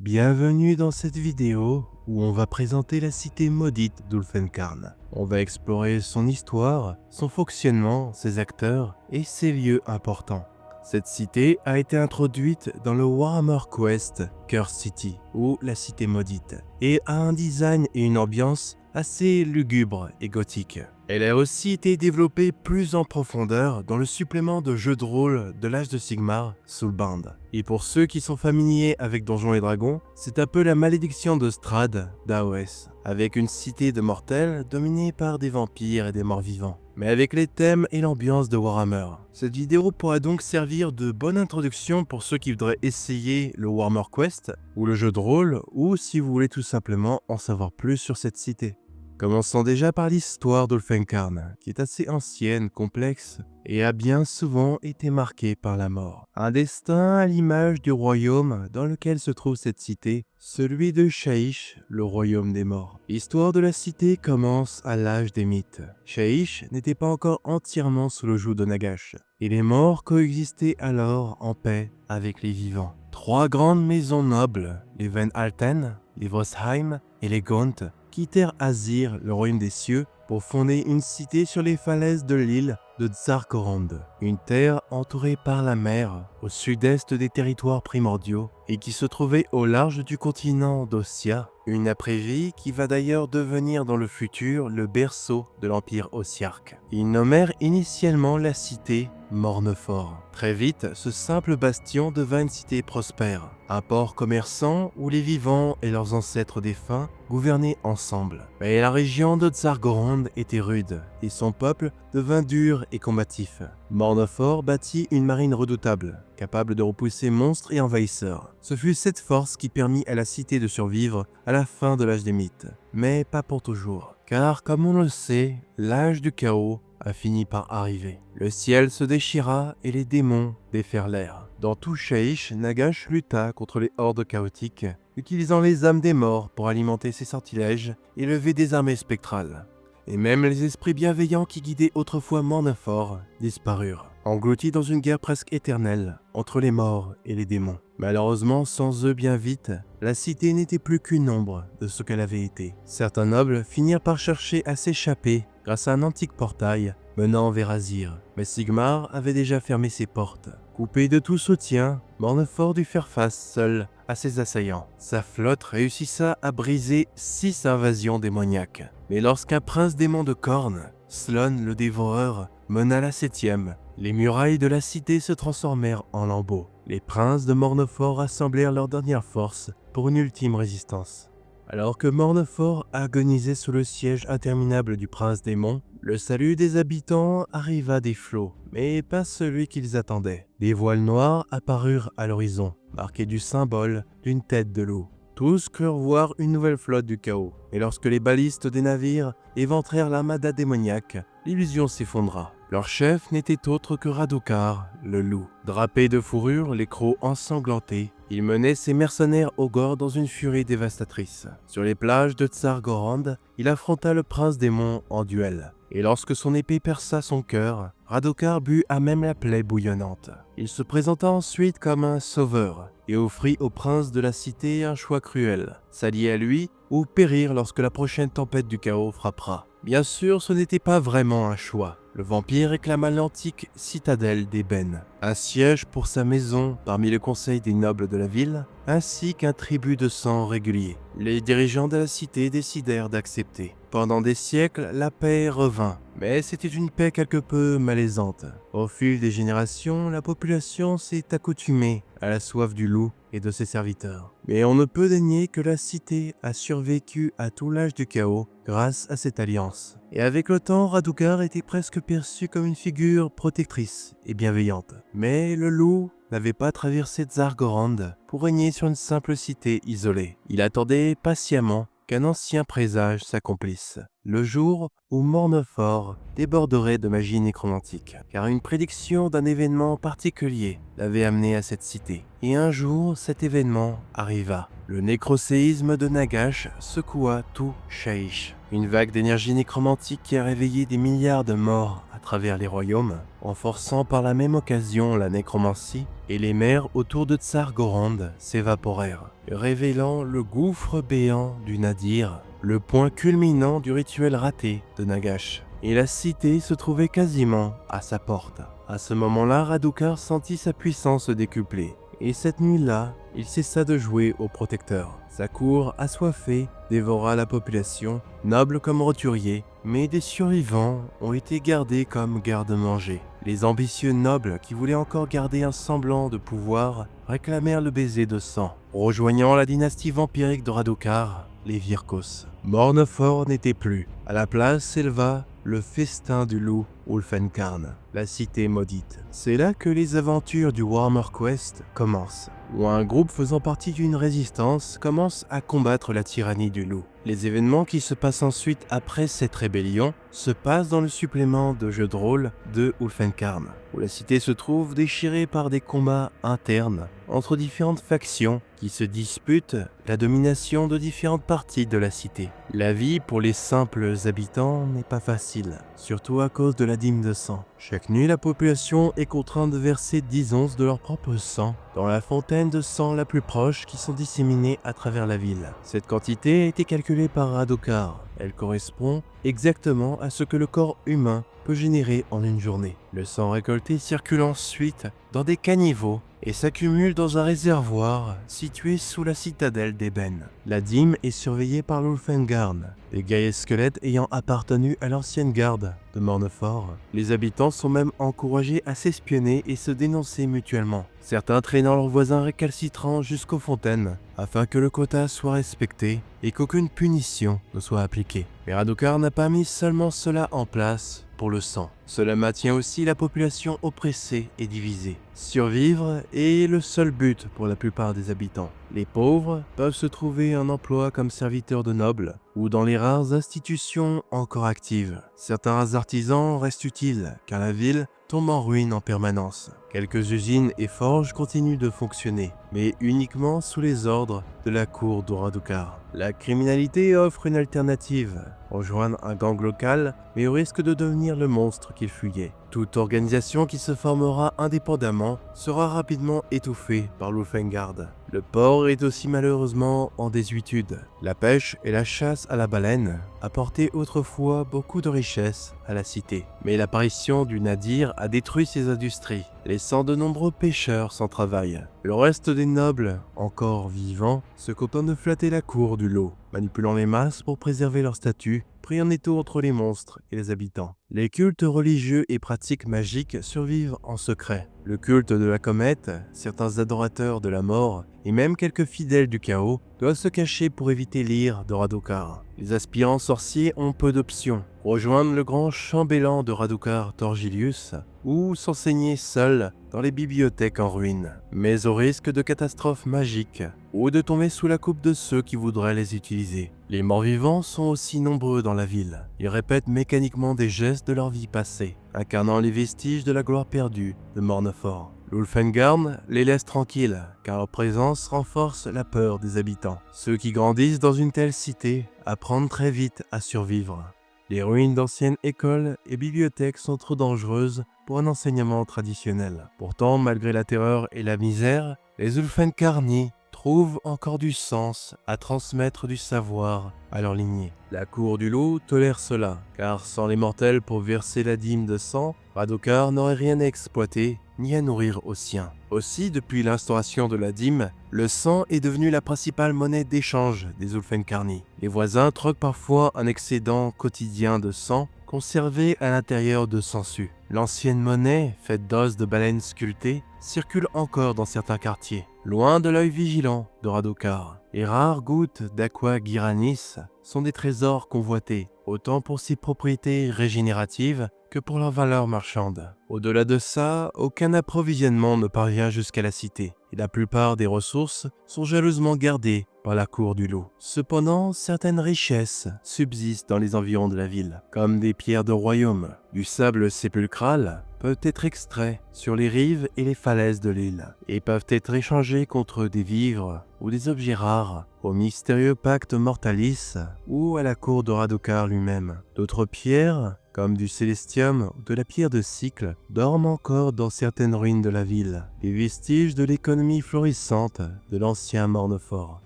Bienvenue dans cette vidéo où on va présenter la cité maudite d'Ulfenkarn. On va explorer son histoire, son fonctionnement, ses acteurs et ses lieux importants. Cette cité a été introduite dans le Warhammer Quest Curse City, ou la cité maudite, et a un design et une ambiance assez lugubre et gothique. Elle a aussi été développée plus en profondeur dans le supplément de jeu de rôle de l'âge de Sigmar, Soulbound. Et pour ceux qui sont familiers avec Donjons et Dragons, c'est un peu la malédiction de Strahd d'AOS, avec une cité de mortels dominée par des vampires et des morts-vivants, mais avec les thèmes et l'ambiance de Warhammer. Cette vidéo pourra donc servir de bonne introduction pour ceux qui voudraient essayer le Warhammer Quest, ou le jeu de rôle, ou si vous voulez tout simplement en savoir plus sur cette cité. Commençons déjà par l'histoire d'Ulfenkarn, qui est assez ancienne, complexe, et a bien souvent été marquée par la mort. Un destin à l'image du royaume dans lequel se trouve cette cité, celui de Shyish, le royaume des morts. L'histoire de la cité commence à l'âge des mythes. Shyish n'était pas encore entièrement sous le joug de Nagash, et les morts coexistaient alors en paix avec les vivants. Trois grandes maisons nobles, les Van Alten, les Vosheim et les Gaunt, quittèrent Azir, le royaume des cieux, pour fonder une cité sur les falaises de l'île de Tsarkorond, une terre entourée par la mer au sud-est des territoires primordiaux et qui se trouvait au large du continent d'Ossia, une après-vie qui va d'ailleurs devenir dans le futur le berceau de l'empire ossiarque. Ils nommèrent initialement la cité Mornefort. Très vite, ce simple bastion devint une cité prospère, un port commerçant où les vivants et leurs ancêtres défunts gouvernaient ensemble. Mais la région de Tsargorond était rude et son peuple devint dur et combatif. Mornefort bâtit une marine redoutable, capable de repousser monstres et envahisseurs. Ce fut cette force qui permit à la cité de survivre à la fin de l'âge des mythes. Mais pas pour toujours, car comme on le sait, l'âge du chaos a fini par arriver. Le ciel se déchira et les démons déferlèrent. Dans tout Shyish, Nagash lutta contre les hordes chaotiques, utilisant les âmes des morts pour alimenter ses sortilèges et lever des armées spectrales. Et même les esprits bienveillants qui guidaient autrefois Mornefort disparurent, engloutis dans une guerre presque éternelle entre les morts et les démons. Malheureusement, sans eux bien vite, la cité n'était plus qu'une ombre de ce qu'elle avait été. Certains nobles finirent par chercher à s'échapper grâce à un antique portail menant vers Azir, mais Sigmar avait déjà fermé ses portes. Coupé de tout soutien, Mornefort dut faire face seul à ses assaillants. Sa flotte réussissa à briser 6 invasions démoniaques. Mais lorsqu'un prince démon de corne, Slon le dévoreur, mena la 7e, les murailles de la cité se transformèrent en lambeaux. Les princes de Mornefort rassemblèrent leurs dernières forces pour une ultime résistance. Alors que Mornefort agonisait sous le siège interminable du prince démon, le salut des habitants arriva des flots, mais pas celui qu'ils attendaient. Des voiles noirs apparurent à l'horizon, marqués du symbole d'une tête de loup. Tous crurent voir une nouvelle flotte du chaos, et lorsque les balistes des navires éventrèrent l'armada démoniaque, l'illusion s'effondra. Leur chef n'était autre que Radukar, le loup. Drapé de fourrure, les crocs ensanglantés, il menait ses mercenaires au gore dans une furie dévastatrice. Sur les plages de Tsargorand, il affronta le prince démon en duel. Et lorsque son épée perça son cœur, Radukar but à même la plaie bouillonnante. Il se présenta ensuite comme un sauveur et offrit au prince de la cité un choix cruel, s'allier à lui ou périr lorsque la prochaine tempête du chaos frappera. Bien sûr, ce n'était pas vraiment un choix. Le vampire réclama l'antique citadelle d'Ébène, un siège pour sa maison parmi le conseil des nobles de la ville, ainsi qu'un tribut de sang régulier. Les dirigeants de la cité décidèrent d'accepter. Pendant des siècles, la paix revint, mais c'était une paix quelque peu malaisante. Au fil des générations, la population s'est accoutumée à la soif du loup et de ses serviteurs. Mais on ne peut dénier que la cité a survécu à tout l'âge du chaos grâce à cette alliance. Et avec le temps, Radukar était presque perçu comme une figure protectrice et bienveillante. Mais le loup n'avait pas traversé Tsargorand pour régner sur une simple cité isolée. Il attendait patiemment qu'un ancien présage s'accomplisse, le jour où Mornefort déborderait de magie nécromantique, car une prédiction d'un événement particulier l'avait amené à cette cité. Et un jour, cet événement arriva. Le nécroséisme de Nagash secoua tout Shyish. Une vague d'énergie nécromantique qui a réveillé des milliards de morts à travers les royaumes renforçant par la même occasion la nécromancie, et les mers autour de Tsar Gorand s'évaporèrent, révélant le gouffre béant du Nadir, le point culminant du rituel raté de Nagash. Et la cité se trouvait quasiment à sa porte. À ce moment-là, Radukar sentit sa puissance décuplée. Et cette nuit-là, il cessa de jouer au protecteur. Sa cour, assoiffée, dévora la population, noble comme roturier, mais des survivants ont été gardés comme garde-manger. Les ambitieux nobles qui voulaient encore garder un semblant de pouvoir réclamèrent le baiser de sang, rejoignant la dynastie vampirique de Radukar, les Virkos. Mornefor n'était plus. À la place s'éleva le festin du loup Ulfenkarn, la cité maudite. C'est là que les aventures du Warhammer Quest commencent, où un groupe faisant partie d'une résistance commence à combattre la tyrannie du loup. Les événements qui se passent ensuite après cette rébellion se passent dans le supplément de jeu de rôle de Ulfenkarn, où la cité se trouve déchirée par des combats internes entre différentes factions qui se disputent la domination de différentes parties de la cité. La vie pour les simples habitants n'est pas facile, surtout à cause de la dîme de sang. Chaque nuit, la population est contrainte de verser 10 onces de leur propre sang dans la fontaine de sang la plus proche qui sont disséminées à travers la ville. Cette quantité a été calculée par Radukar. Elle correspond exactement à ce que le corps humain peut générer en une journée. Le sang récolté circule ensuite dans des caniveaux et s'accumule dans un réservoir situé sous la citadelle d'Eben. La dîme est surveillée par l'Ulfengarn, des guerriers squelettes ayant appartenu à l'ancienne garde de Mornefor. Les habitants sont même encouragés à s'espionner et se dénoncer mutuellement, certains traînant leurs voisins récalcitrants jusqu'aux fontaines afin que le quota soit respecté et qu'aucune punition ne soit appliquée. Mais Radukar n'a pas mis seulement cela en place pour le sang. Cela maintient aussi la population oppressée et divisée. Survivre est le seul but pour la plupart des habitants. Les pauvres peuvent se trouver un emploi comme serviteurs de nobles ou dans les rares institutions encore actives. Certains artisans restent utiles car la ville tombe en ruine en permanence. Quelques usines et forges continuent de fonctionner, mais uniquement sous les ordres de la cour de Radukar. La criminalité offre une alternative, rejoindre un gang local, mais au risque de devenir le monstre qu'il fuyait. Toute organisation qui se formera indépendamment sera rapidement étouffée par l'Ulfengard. Le port est aussi malheureusement en désuétude. La pêche et la chasse à la baleine apportaient autrefois beaucoup de richesses à la cité. Mais l'apparition du Nadir a détruit ces industries, laissant de nombreux pêcheurs sans travail. Le reste des nobles, encore vivants, se contentent de flatter la cour du lot, manipulant les masses pour préserver leur statut, pris en étau entre les monstres et les habitants. Les cultes religieux et pratiques magiques survivent en secret. Le culte de la comète, certains adorateurs de la mort et même quelques fidèles du chaos doivent se cacher pour éviter l'ire de Radukar. Les aspirants sorciers ont peu d'options. Rejoindre le grand chambellan de Radukar, Torgilius, ou s'enseigner seul dans les bibliothèques en ruine, mais au risque de catastrophes magiques ou de tomber sous la coupe de ceux qui voudraient les utiliser. Les morts-vivants sont aussi nombreux dans la ville. Ils répètent mécaniquement des gestes de leur vie passée, incarnant les vestiges de la gloire perdue de Mornefor. L'Ulfengarn les laisse tranquilles, car leur présence renforce la peur des habitants. Ceux qui grandissent dans une telle cité apprennent très vite à survivre. Les ruines d'anciennes écoles et bibliothèques sont trop dangereuses pour un enseignement traditionnel. Pourtant, malgré la terreur et la misère, les Ulfenkarni trouvent encore du sens à transmettre du savoir à leur lignée. La cour du loup tolère cela, car sans les mortels pour verser la dîme de sang, Radukar n'aurait rien à exploiter ni à nourrir aux siens. Aussi, depuis l'instauration de la dîme, le sang est devenu la principale monnaie d'échange des Ulfenkarni. Les voisins troquent parfois un excédent quotidien de sang conservé à l'intérieur de sangsues. L'ancienne monnaie, faite d'os de baleines sculptées, circule encore dans certains quartiers, loin de l'œil vigilant de Radukar. Les rares gouttes d'Aqua Gyranis sont des trésors convoités, autant pour ses propriétés régénératives que pour leur valeur marchande. Au-delà de ça, aucun approvisionnement ne parvient jusqu'à la cité, et la plupart des ressources sont jalousement gardées par la cour du loup. Cependant, certaines richesses subsistent dans les environs de la ville, comme des pierres de royaume. Du sable sépulcral peuvent être extraits sur les rives et les falaises de l'île, et peuvent être échangés contre des vivres ou des objets rares au mystérieux pacte Mortalis ou à la cour de Radukar lui-même. D'autres pierres comme du célestium ou de la pierre de cycle, dorment encore dans certaines ruines de la ville, les vestiges de l'économie florissante de l'ancien Mornefort.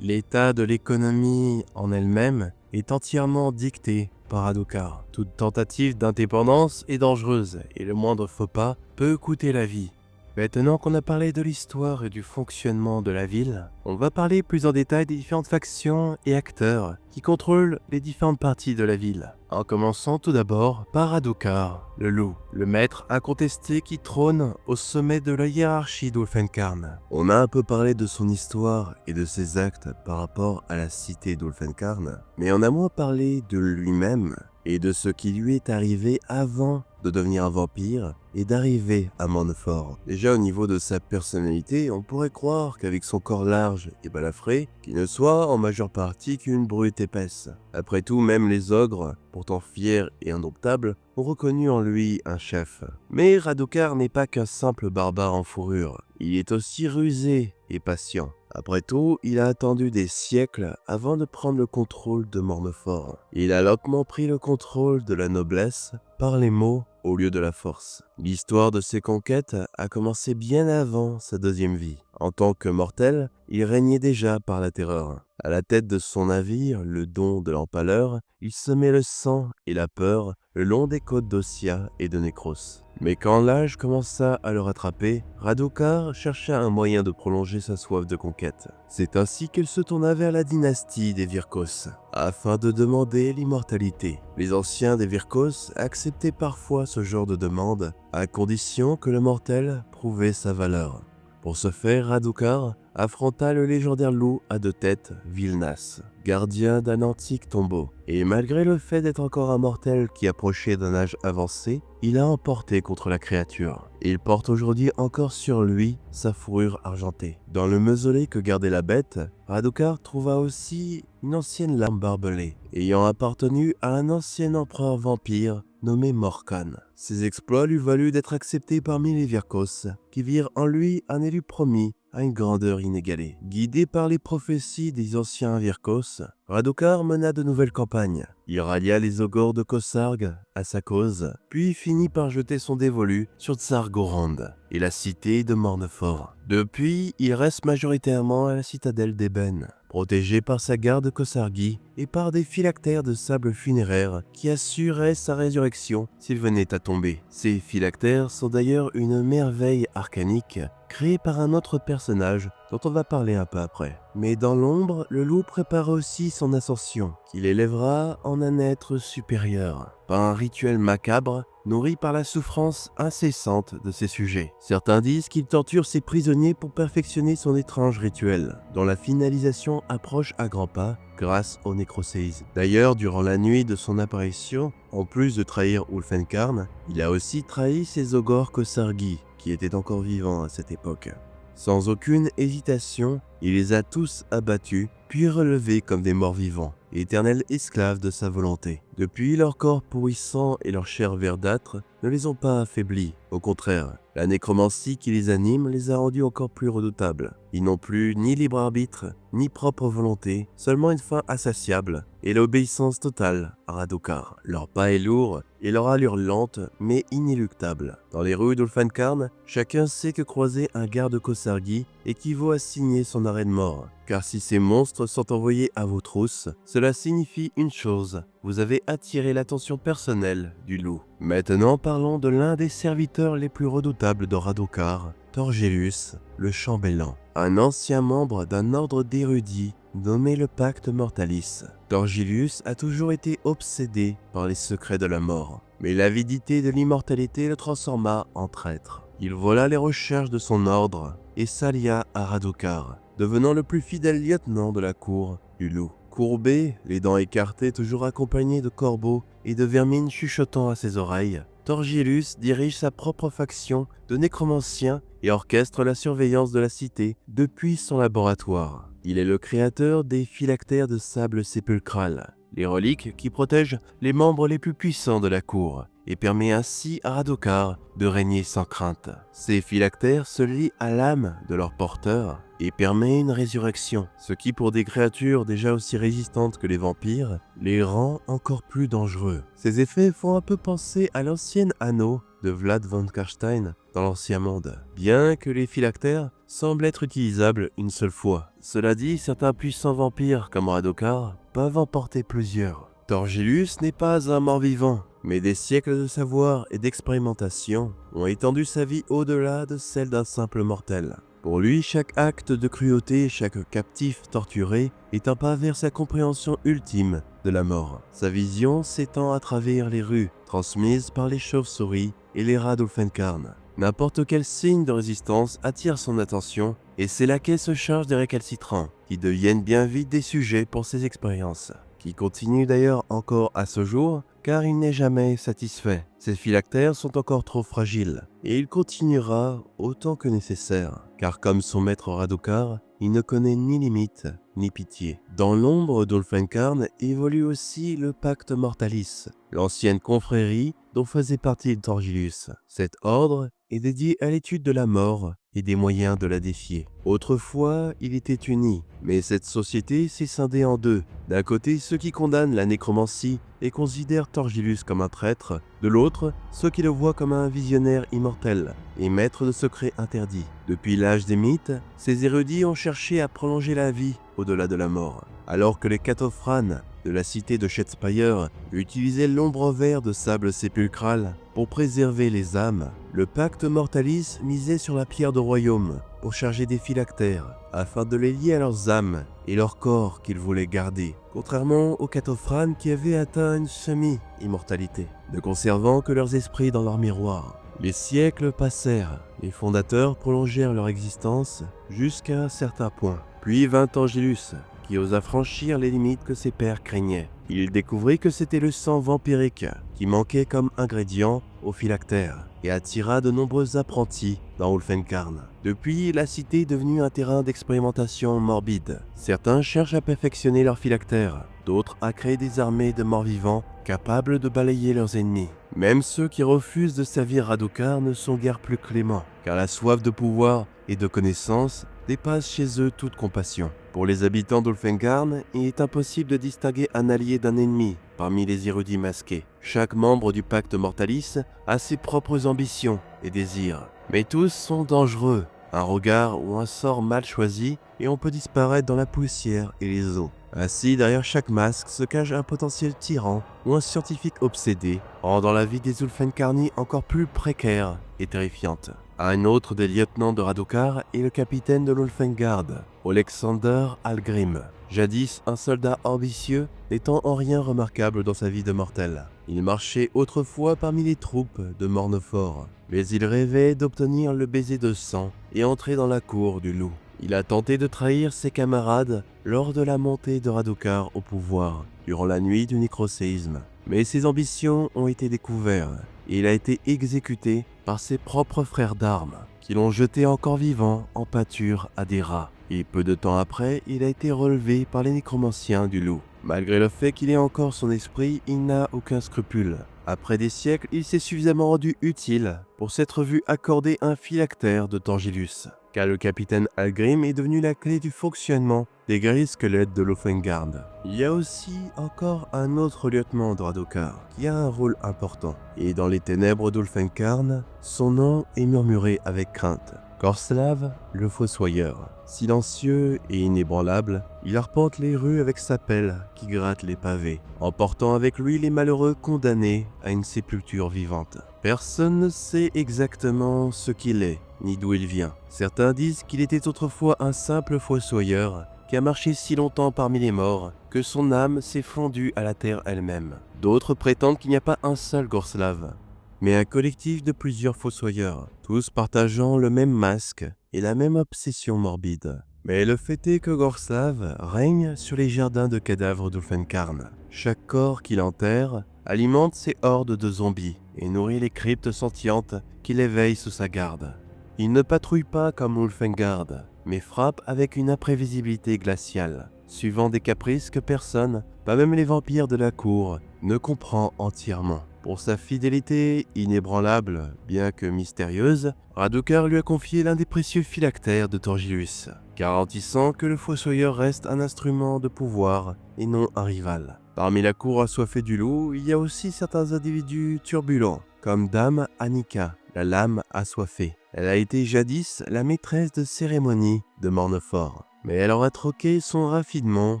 L'état de l'économie en elle-même est entièrement dicté par Adokar. Toute tentative d'indépendance est dangereuse et le moindre faux pas peut coûter la vie. Maintenant qu'on a parlé de l'histoire et du fonctionnement de la ville, on va parler plus en détail des différentes factions et acteurs qui contrôlent les différentes parties de la ville. En commençant tout d'abord par Adokar, le loup, le maître incontesté qui trône au sommet de la hiérarchie d'Ulfenkarn. On a un peu parlé de son histoire et de ses actes par rapport à la cité d'Ulfenkarn, mais on a moins parlé de lui-même et de ce qui lui est arrivé avant de devenir un vampire et d'arriver à Mornefort. Déjà au niveau de sa personnalité, on pourrait croire qu'avec son corps large et balafré, qu'il ne soit en majeure partie qu'une brute épaisse. Après tout, même les ogres, pourtant fiers et indomptables, ont reconnu en lui un chef. Mais Radokar n'est pas qu'un simple barbare en fourrure, il est aussi rusé et patient. Après tout, il a attendu des siècles avant de prendre le contrôle de Mornefort. Il a lentement pris le contrôle de la noblesse par les mots au lieu de la force. L'histoire de ses conquêtes a commencé bien avant sa deuxième vie. En tant que mortel, il régnait déjà par la terreur. À la tête de son navire, le Don de l'Empaleur, il semait le sang et la peur le long des côtes d'Ossia et de Nécros. Mais quand l'âge commença à le rattraper, Radokar chercha un moyen de prolonger sa soif de conquête. C'est ainsi qu'elle se tourna vers la dynastie des Virkos, afin de demander l'immortalité. Les anciens des Virkos acceptaient parfois ce genre de demande, à condition que le mortel prouvait sa valeur. Pour ce faire, Radokar affronta le légendaire loup à deux têtes, Vilnas, gardien d'un antique tombeau. Et malgré le fait d'être encore un mortel qui approchait d'un âge avancé, il a emporté contre la créature. Il porte aujourd'hui encore sur lui sa fourrure argentée. Dans le mausolée que gardait la bête, Radokar trouva aussi une ancienne lame barbelée, ayant appartenu à un ancien empereur vampire nommé Morkan. Ses exploits lui valut d'être accepté parmi les Virkos, qui virent en lui un élu promis à une grandeur inégalée. Guidé par les prophéties des anciens Virkos, Radokar mena de nouvelles campagnes. Il rallia les ogres de Kosarg à sa cause, puis finit par jeter son dévolu sur Tsar-Gorand et la cité de Mornefort. Depuis, il reste majoritairement à la citadelle d'Eben, protégé par sa garde Kosargi et par des phylactères de sable funéraire qui assuraient sa résurrection s'il venait à tomber. Ces phylactères sont d'ailleurs une merveille arcanique créée par un autre personnage dont on va parler un peu après. Mais dans l'ombre, le loup prépare aussi son ascension, qu'il élèvera en un être supérieur, par un rituel macabre nourri par la souffrance incessante de ses sujets. Certains disent qu'il torture ses prisonniers pour perfectionner son étrange rituel, dont la finalisation approche à grands pas grâce au nécroséisme. D'ailleurs, durant la nuit de son apparition, en plus de trahir Ulfenkarn, il a aussi trahi ses ogres Kosargi, qui étaient encore vivants à cette époque. Sans aucune hésitation, il les a tous abattus, puis relevés comme des morts vivants, éternels esclaves de sa volonté. Depuis, leur corps pourrissant et leur chair verdâtre ne les ont pas affaiblis. Au contraire, la nécromancie qui les anime les a rendus encore plus redoutables. Ils n'ont plus ni libre arbitre, ni propre volonté, seulement une faim insatiable et l'obéissance totale à Radokar. Leur pas est lourd et leur allure lente mais inéluctable. Dans les rues d'Ulfenkarn, chacun sait que croiser un garde Kosargi équivaut à signer son arrêt de mort. Car si ces monstres sont envoyés à vos trousses, cela signifie une chose, vous avez attiré l'attention personnelle du loup. Maintenant parlons de l'un des serviteurs les plus redoutables de Radokar, Thorgellus, le chambellan, un ancien membre d'un ordre d'érudits nommé le Pacte Mortalis. Thorgellus a toujours été obsédé par les secrets de la mort, mais l'avidité de l'immortalité le transforma en traître. Il vola les recherches de son ordre et s'allia à Radokar, devenant le plus fidèle lieutenant de la cour du loup. Courbé, les dents écartées, toujours accompagné de corbeaux et de vermines chuchotant à ses oreilles, Thorgellus dirige sa propre faction de nécromanciens et orchestre la surveillance de la cité depuis son laboratoire. Il est le créateur des phylactères de sable sépulcral, les reliques qui protègent les membres les plus puissants de la cour et permet ainsi à Radokar de régner sans crainte. Ces phylactères se lient à l'âme de leur porteur et permet une résurrection, ce qui pour des créatures déjà aussi résistantes que les vampires, les rend encore plus dangereux. Ces effets font un peu penser à l'ancienne anneau de Vlad von Karstein dans l'Ancien Monde, bien que les phylactères semblent être utilisables une seule fois. Cela dit, certains puissants vampires comme Radokar peuvent en porter plusieurs. Thorgilus n'est pas un mort-vivant, mais des siècles de savoir et d'expérimentation ont étendu sa vie au-delà de celle d'un simple mortel. Pour lui, chaque acte de cruauté, chaque captif torturé est un pas vers sa compréhension ultime de la mort. Sa vision s'étend à travers les rues, transmises par les chauves-souris et les rats d'Ulfenkarn. N'importe quel signe de résistance attire son attention et c'est là qu'elle se charge des récalcitrants, qui deviennent bien vite des sujets pour ses expériences, qui continuent d'ailleurs encore à ce jour, car il n'est jamais satisfait. Ces phylactères sont encore trop fragiles, et il continuera autant que nécessaire, car comme son maître Radokar, il ne connaît ni limite ni pitié. Dans l'ombre d'Ulfenkarn évolue aussi le Pacte Mortalis, l'ancienne confrérie dont faisait partie Thorgilus. Cet ordre est dédié à l'étude de la mort et des moyens de la défier. Autrefois, il était uni, mais cette société s'est scindée en deux. D'un côté, ceux qui condamnent la nécromancie et considèrent Thorgilus comme un traître, de l'autre, ceux qui le voient comme un visionnaire immortel et maître de secrets interdits. Depuis l'âge des mythes, ces érudits ont cherché à prolonger la vie au-delà de la mort, alors que les Catophrane de la cité de Shadespire utilisaient l'ombre vert de sable sépulcral pour préserver les âmes. Le Pacte Mortalis misait sur la pierre de royaume pour charger des phylactères afin de les lier à leurs âmes et leurs corps qu'ils voulaient garder, contrairement aux Catophrane qui avaient atteint une semi-immortalité, ne conservant que leurs esprits dans leur miroir. Les siècles passèrent, les fondateurs prolongèrent leur existence jusqu'à un certain point. Puis vint Thorgilus, qui osa franchir les limites que ses pères craignaient. Il découvrit que c'était le sang vampirique qui manquait comme ingrédient aux phylactères et attira de nombreux apprentis dans Ulfenkarn. Depuis, la cité est devenue un terrain d'expérimentation morbide. Certains cherchent à perfectionner leurs phylactères, d'autres à créer des armées de morts-vivants capables de balayer leurs ennemis. Même ceux qui refusent de servir Radokar ne sont guère plus cléments, car la soif de pouvoir et de connaissance dépasse chez eux toute compassion. Pour les habitants d'Ulfenkarn, il est impossible de distinguer un allié d'un ennemi parmi les érudits masqués. Chaque membre du Pacte Mortalis a ses propres ambitions et désirs, mais tous sont dangereux. Un regard ou un sort mal choisi et on peut disparaître dans la poussière et les eaux. Ainsi, derrière chaque masque se cache un potentiel tyran ou un scientifique obsédé, rendant la vie des Ulfenkarni encore plus précaire et terrifiante. Un autre des lieutenants de Radokar est le capitaine de l'Ulfengard, Alexander Algrim. Jadis un soldat ambitieux, n'étant en rien remarquable dans sa vie de mortel. Il marchait autrefois parmi les troupes de Mornefort, mais il rêvait d'obtenir le baiser de sang et entrer dans la cour du loup. Il a tenté de trahir ses camarades lors de la montée de Radokar au pouvoir, durant la nuit du nécroséisme. Mais ses ambitions ont été découvertes et il a été exécuté par ses propres frères d'armes, qui l'ont jeté encore vivant en pâture à des rats. Et peu de temps après, il a été relevé par les nécromanciens du loup. Malgré le fait qu'il ait encore son esprit, il n'a aucun scrupule. Après des siècles, il s'est suffisamment rendu utile pour s'être vu accorder un phylactère de Thorgilus, car le capitaine Algrim est devenu la clé du fonctionnement des guerriers squelettes de l'Ulfengard. Il y a aussi encore un autre lieutenant de Radokar qui a un rôle important, et dans les ténèbres d'Ulfenkarn, son nom est murmuré avec crainte. Gorslav, le fossoyeur. Silencieux et inébranlable, il arpente les rues avec sa pelle qui gratte les pavés, emportant avec lui les malheureux condamnés à une sépulture vivante. Personne ne sait exactement ce qu'il est, ni d'où il vient. Certains disent qu'il était autrefois un simple fossoyeur qui a marché si longtemps parmi les morts que son âme s'est fondue à la terre elle-même. D'autres prétendent qu'il n'y a pas un seul Gorslav, mais un collectif de plusieurs fossoyeurs, tous partageant le même masque et la même obsession morbide. Mais le fait est que Gorslav règne sur les jardins de cadavres d'Ulfenkarn. Chaque corps qu'il enterre alimente ses hordes de zombies et nourrit les cryptes sentientes qu'il éveille sous sa garde. Il ne patrouille pas comme Ulfengard, mais frappe avec une imprévisibilité glaciale, suivant des caprices que personne, pas même les vampires de la cour, ne comprend entièrement. Pour sa fidélité inébranlable, bien que mystérieuse, Radukar lui a confié l'un des précieux phylactères de Thorgilus, garantissant que le fossoyeur reste un instrument de pouvoir et non un rival. Parmi la cour assoiffée du loup, il y a aussi certains individus turbulents, comme Dame Annika, la lame assoiffée. Elle a été jadis la maîtresse de cérémonie de Mornefort, mais elle aura troqué son raffinement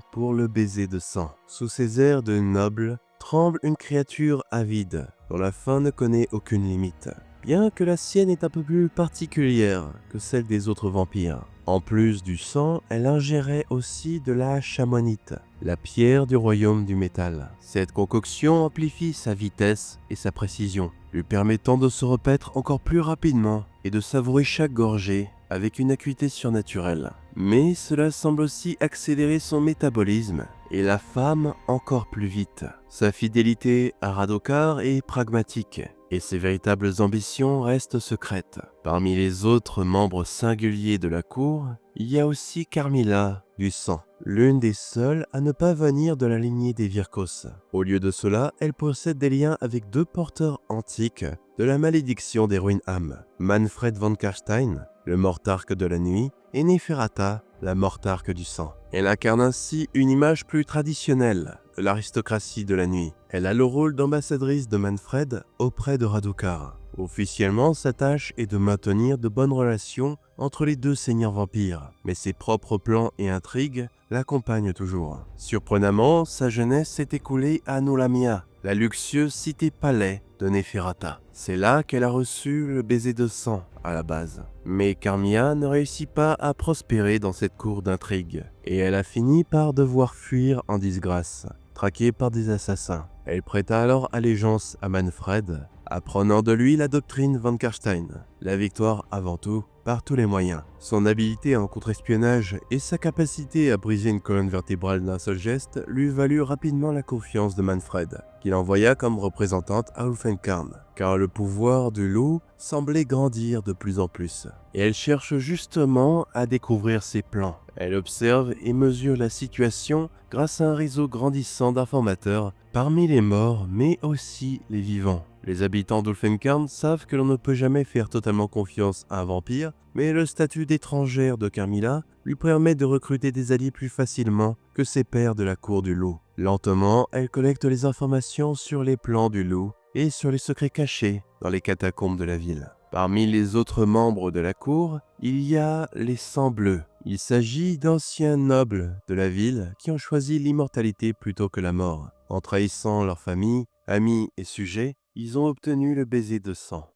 pour le baiser de sang. Sous ses airs de noble, tremble une créature avide, dont la faim ne connaît aucune limite, bien que la sienne est un peu plus particulière que celle des autres vampires. En plus du sang, elle ingérait aussi de la chamonite, la pierre du royaume du métal. Cette concoction amplifie sa vitesse et sa précision, lui permettant de se repaître encore plus rapidement et de savourer chaque gorgée avec une acuité surnaturelle. Mais cela semble aussi accélérer son métabolisme et la femme encore plus vite. Sa fidélité à Radukar est pragmatique et ses véritables ambitions restent secrètes. Parmi les autres membres singuliers de la cour, il y a aussi Carmilla du sang, l'une des seules à ne pas venir de la lignée des Virkos. Au lieu de cela, elle possède des liens avec deux porteurs antiques de la malédiction des Ruinham, Manfred von Karstein, le mortarque de la nuit, et Neferata, la mortarque du sang. Elle incarne ainsi une image plus traditionnelle de l'aristocratie de la nuit. Elle a le rôle d'ambassadrice de Manfred auprès de Radukar. Officiellement, sa tâche est de maintenir de bonnes relations entre les deux seigneurs vampires, mais ses propres plans et intrigues l'accompagnent toujours. Surprenamment, sa jeunesse s'est écoulée à Noulamia, la luxueuse cité-palais de Neferata. C'est là qu'elle a reçu le baiser de sang à la base. Mais Carmilla ne réussit pas à prospérer dans cette cour d'intrigue, et elle a fini par devoir fuir en disgrâce, traquée par des assassins. Elle prêta alors allégeance à Manfred, apprenant de lui la doctrine von Karstein, la victoire avant tout, par tous les moyens. Son habileté en contre-espionnage et sa capacité à briser une colonne vertébrale d'un seul geste lui valut rapidement la confiance de Manfred, qu'il envoya comme représentante à Ulfenkarn, car le pouvoir du loup semblait grandir de plus en plus. Et elle cherche justement à découvrir ses plans. Elle observe et mesure la situation grâce à un réseau grandissant d'informateurs parmi les morts mais aussi les vivants. Les habitants d'Ulfenkarn savent que l'on ne peut jamais faire totalement confiance à un vampire, mais le statut d'étrangère de Carmilla lui permet de recruter des alliés plus facilement que ses pairs de la cour du loup. Lentement, elle collecte les informations sur les plans du loup et sur les secrets cachés dans les catacombes de la ville. Parmi les autres membres de la cour, il y a les Sangs Bleus. Il s'agit d'anciens nobles de la ville qui ont choisi l'immortalité plutôt que la mort. En trahissant leur famille, amis et sujets, ils ont obtenu le baiser de sang.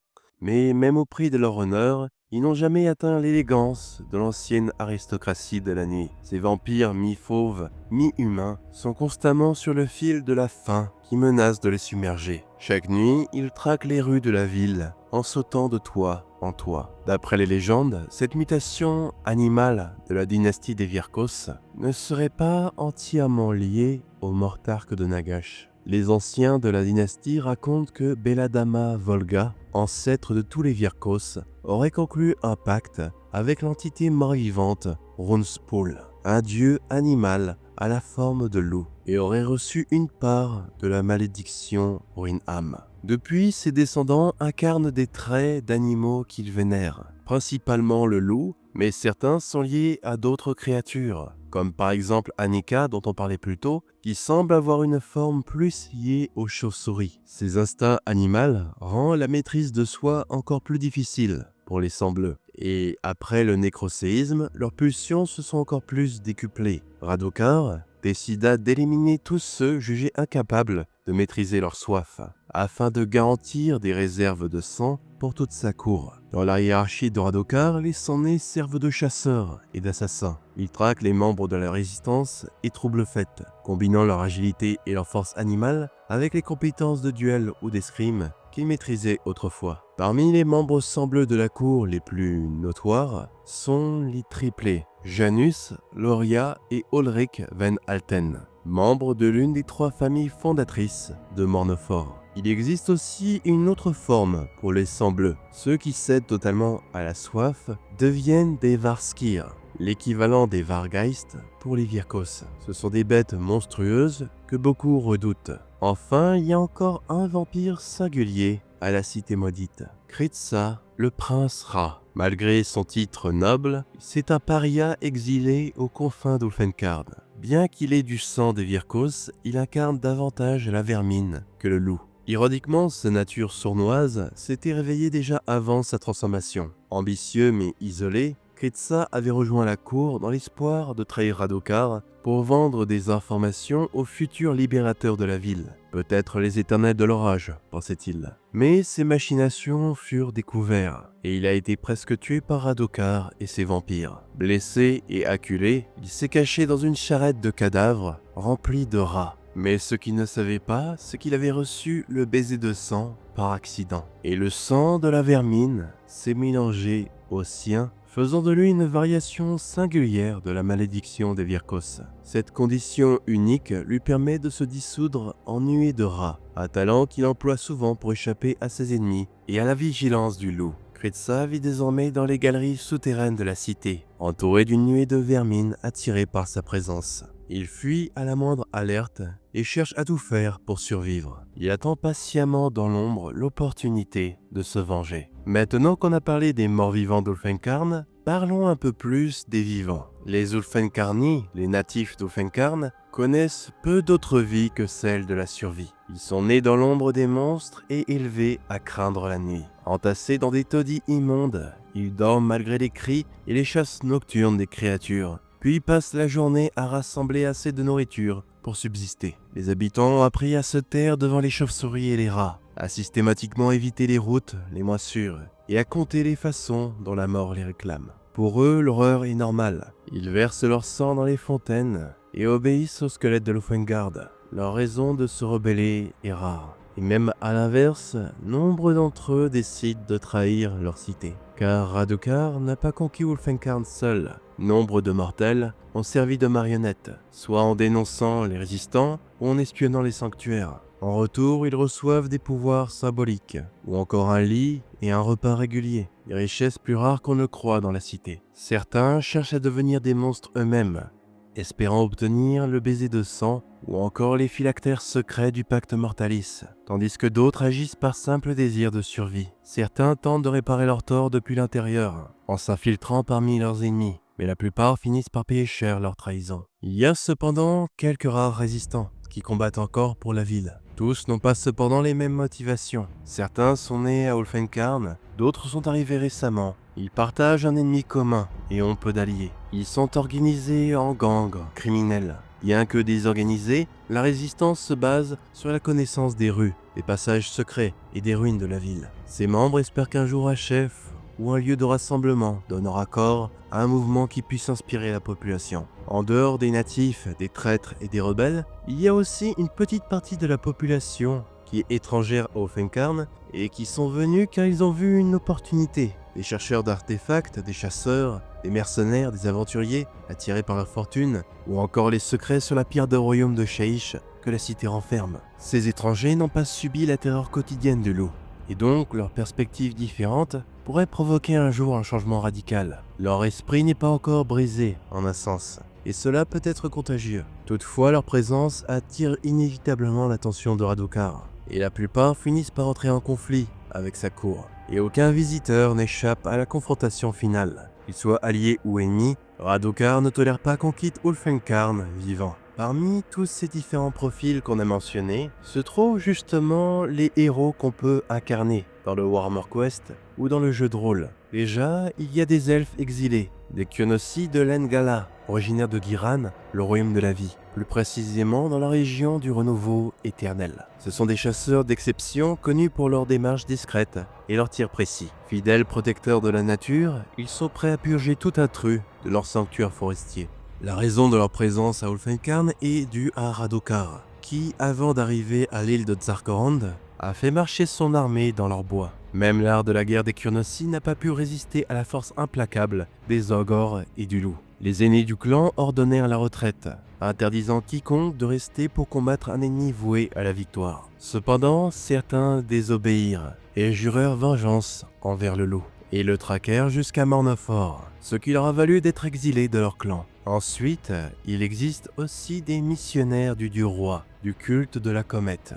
Mais même au prix de leur honneur, ils n'ont jamais atteint l'élégance de l'ancienne aristocratie de la nuit. Ces vampires mi-fauves, mi-humains sont constamment sur le fil de la faim qui menace de les submerger. Chaque nuit, ils traquent les rues de la ville en sautant de toit en toit. D'après les légendes, cette mutation animale de la dynastie des Virkos ne serait pas entièrement liée au mortarque de Nagash. Les anciens de la dynastie racontent que Belladama Volga, ancêtre de tous les Virkos, aurait conclu un pacte avec l'entité mort-vivante Runspool, un dieu animal à la forme de loup, et aurait reçu une part de la malédiction Ruinham. Depuis, ses descendants incarnent des traits d'animaux qu'ils vénèrent, principalement le loup, mais certains sont liés à d'autres créatures, comme par exemple Annika dont on parlait plus tôt, qui semble avoir une forme plus liée aux chauves-souris. Ces instincts animaux rendent la maîtrise de soi encore plus difficile pour les Sangs Bleus. Et après le nécroséisme, leurs pulsions se sont encore plus décuplées. Radukar décida d'éliminer tous ceux jugés incapables de maîtriser leur soif, afin de garantir des réserves de sang pour toute sa cour. Dans la hiérarchie de Radukar, les Sangs-Nés servent de chasseurs et d'assassins. Ils traquent les membres de la résistance et troublent fête, combinant leur agilité et leur force animale avec les compétences de duel ou d'escrime qu'ils maîtrisaient autrefois. Parmi les membres Sangs Bleus de la cour les plus notoires sont les triplés Janus, Loria et Ulrich van Alten, membres de l'une des trois familles fondatrices de Mornefort. Il existe aussi une autre forme pour les Sangs Bleus. Ceux qui cèdent totalement à la soif deviennent des Varskir, l'équivalent des Vargeist pour les Virkos. Ce sont des bêtes monstrueuses que beaucoup redoutent. Enfin, il y a encore un vampire singulier à la cité maudite. Kritsa, le prince rat. Malgré son titre noble, c'est un paria exilé aux confins d'Ulfenkarn. Bien qu'il ait du sang des Virkos, il incarne davantage la vermine que le loup. Ironiquement, sa nature sournoise s'était réveillée déjà avant sa transformation. Ambitieux mais isolé, Kritsa avait rejoint la cour dans l'espoir de trahir Radokar pour vendre des informations aux futurs libérateurs de la ville. Peut-être les éternels de l'orage, pensait-il. Mais ses machinations furent découvertes, et il a été presque tué par Radokar et ses vampires. Blessé et acculé, il s'est caché dans une charrette de cadavres remplie de rats. Mais ce qu'il ne savait pas, c'est qu'il avait reçu le baiser de sang par accident. Et le sang de la vermine s'est mélangé au sien, faisant de lui une variation singulière de la malédiction des Virkos. Cette condition unique lui permet de se dissoudre en nuée de rats, un talent qu'il emploie souvent pour échapper à ses ennemis et à la vigilance du loup. Kritsa vit désormais dans les galeries souterraines de la cité, entouré d'une nuée de vermine attirée par sa présence. Il fuit à la moindre alerte et cherche à tout faire pour survivre. Il attend patiemment dans l'ombre l'opportunité de se venger. Maintenant qu'on a parlé des morts-vivants d'Ulfenkarn, parlons un peu plus des vivants. Les Ulfenkarni, les natifs d'Ulfenkarn, connaissent peu d'autre vie que celle de la survie. Ils sont nés dans l'ombre des monstres et élevés à craindre la nuit. Entassés dans des taudis immondes, ils dorment malgré les cris et les chasses nocturnes des créatures, puis passent la journée à rassembler assez de nourriture pour subsister. Les habitants ont appris à se taire devant les chauves-souris et les rats, à systématiquement éviter les routes les moins sûres et à compter les façons dont la mort les réclame. Pour eux, l'horreur est normale. Ils versent leur sang dans les fontaines et obéissent aux squelettes de Lofengard. Leur raison de se rebeller est rare. Et même à l'inverse, nombre d'entre eux décident de trahir leur cité. Car Radokar n'a pas conquis Ulfenkarn seul. Nombre de mortels ont servi de marionnettes, soit en dénonçant les résistants ou en espionnant les sanctuaires. En retour, ils reçoivent des pouvoirs symboliques, ou encore un lit et un repas régulier, des richesses plus rares qu'on ne croit dans la cité. Certains cherchent à devenir des monstres eux-mêmes, espérant obtenir le baiser de sang ou encore les phylactères secrets du pacte Mortalis, tandis que d'autres agissent par simple désir de survie. Certains tentent de réparer leurs torts depuis l'intérieur, en s'infiltrant parmi leurs ennemis, mais la plupart finissent par payer cher leur trahison. Il y a cependant quelques rares résistants qui combattent encore pour la ville. Tous n'ont pas cependant les mêmes motivations. Certains sont nés à Ulfenkarn, d'autres sont arrivés récemment. Ils partagent un ennemi commun et ont peu d'alliés. Ils sont organisés en gangs criminels. Bien que désorganisés, la résistance se base sur la connaissance des rues, des passages secrets et des ruines de la ville. Ses membres espèrent qu'un jour un chef ou un lieu de rassemblement donnera corps à un mouvement qui puisse inspirer la population. En dehors des natifs, des traîtres et des rebelles, il y a aussi une petite partie de la population qui est étrangère à Ulfenkarn et qui sont venus car ils ont vu une opportunité. Des chercheurs d'artefacts, des chasseurs, des mercenaires, des aventuriers attirés par leur fortune, ou encore les secrets sur la pierre de royaume de Shaish que la cité renferme. Ces étrangers n'ont pas subi la terreur quotidienne du loup, et donc leurs perspectives différentes pourraient provoquer un jour un changement radical. Leur esprit n'est pas encore brisé en un sens, et cela peut être contagieux. Toutefois, leur présence attire inévitablement l'attention de Radokar, et la plupart finissent par entrer en conflit avec sa cour. Et aucun visiteur n'échappe à la confrontation finale. Qu'il soit allié ou ennemi, Radokar ne tolère pas qu'on quitte Ulfenkarn vivant. Parmi tous ces différents profils qu'on a mentionnés, se trouvent justement les héros qu'on peut incarner dans le Warhammer Quest ou dans le jeu de rôle. Déjà, il y a des elfes exilés, des Kionossi de l'Engala, originaires de Giran, le royaume de la vie, plus précisément dans la région du renouveau éternel. Ce sont des chasseurs d'exception connus pour leur démarche discrète et leur tir précis. Fidèles protecteurs de la nature, ils sont prêts à purger tout intrus de leur sanctuaire forestier. La raison de leur présence à Ulfenkarn est due à Radokar, qui, avant d'arriver à l'île de Tsarkorond, a fait marcher son armée dans leur bois. Même l'art de la guerre des Kionossi n'a pas pu résister à la force implacable des ogres et du loup. Les aînés du clan ordonnèrent la retraite, interdisant quiconque de rester pour combattre un ennemi voué à la victoire. Cependant, certains désobéirent et jurèrent vengeance envers le loup, et le traquèrent jusqu'à Mornofor, ce qui leur a valu d'être exilés de leur clan. Ensuite, il existe aussi des missionnaires du dieu roi, du culte de la comète.